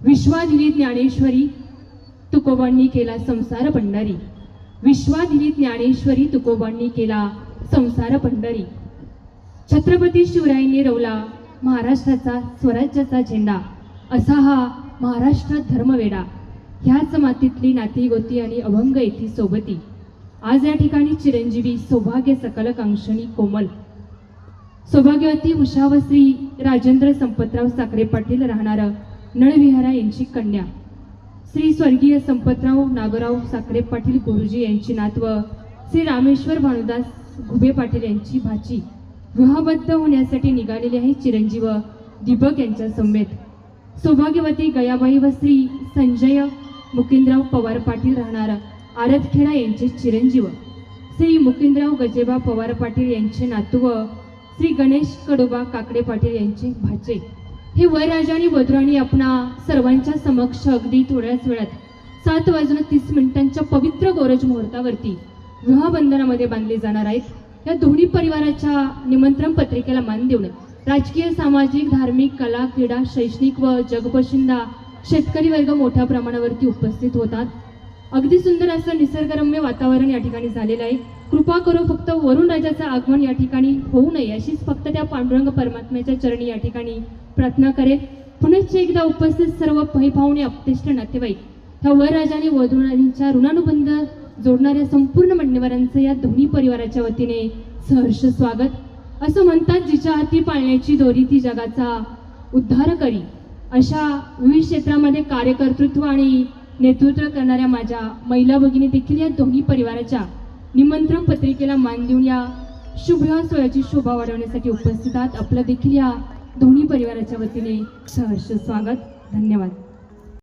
विश्वाधिरी ज्ञानेश्वरी तुकोबांनी केला संसार पंढरी, विश्वाधिरी ज्ञानेश्वरी तुकोबांनी केला संसार पंढरी। छत्रपती शिवरायांनी रवला महाराष्ट्राचा स्वराज्याचा झेंडा, असा हा महाराष्ट्र धर्मवेडा। ह्याच मातीतली नाती गोती आणि अभंग येथी सोबती, आज या ठिकाणी चिरंजीवी सौभाग्य सकल कांक्षणी कोमल सौभाग्यवती उषा व श्री राजेंद्र संपतराव साखरे पाटील राहणार नळविहारा यांची कन्या, श्री स्वर्गीय संपतराव नागोराव साखरे पाटील गुरुजी यांची नात व श्री रामेश्वर भानुदास घुबे पाटील यांची भाची विवाहबद्ध होण्यासाठी निघालेले आहे चिरंजीव दीपक यांच्या समेत सौभाग्यवती गयाबाई व श्री संजय मुकिंदराव पवार पाटील राहणार आरदखेडा यांचे चिरंजीव श्री मुकिंदराव गजेबा पवार पाटील यांचे नातू व श्री गणेश कडोबा काकडे पाटील यांचे भाचे। हे वरराजा आणि वधूराणी आपणा सर्वांच्या समक्ष अगदी थोड्याच वेळात 7:30 पवित्र गोरज मुहूर्तावरती विवाहबंधनामध्ये बांधले जाणार आहेत। या दोन्ही परिवाराच्या निमंत्रण पत्रिकेला मान देऊन राजकीय, सामाजिक, धार्मिक, कला, क्रीडा, शैक्षणिक व जगपोशिंदा शेतकरी वर्ग मोठ्या प्रमाणावरती उपस्थित होतात। अगदी सुंदर असं निसर्गरम्य वातावरण या ठिकाणी झालेलं आहे। कृपा करो फक्त वरुण राजाचं आगमन या ठिकाणी होऊ नये अशीच फक्त त्या पांडुरंग परमात्म्याच्या चरणी या ठिकाणी प्रार्थना करेल। पुनश्च एकदा उपस्थित सर्व पाहुणे, अपतेष्ट, नातेवाईक, ह्या वरराजा आणि वधूराणींच्या ऋणानुबंध जोडणाऱ्या संपूर्ण मान्यवरांचं या दोन्ही परिवाराच्या वतीने सहर्ष स्वागत। असं म्हणतात, जिच्या हाती पाळण्याची दोरी ती जगाचा उद्धार करी। अशा विविध क्षेत्रामध्ये कार्यकर्तृत्व आणि नेतृत्व करणाऱ्या माझ्या महिला भगिनी देखील या दोन्ही परिवाराच्या निमंत्रण पत्रिकेला मान देऊन या शुभ सोहळ्याची शोभा वाढवण्यासाठी उपस्थित आहात। आपलं देखील या दोन्ही परिवाराच्या वतीने सहर्ष स्वागत। धन्यवाद।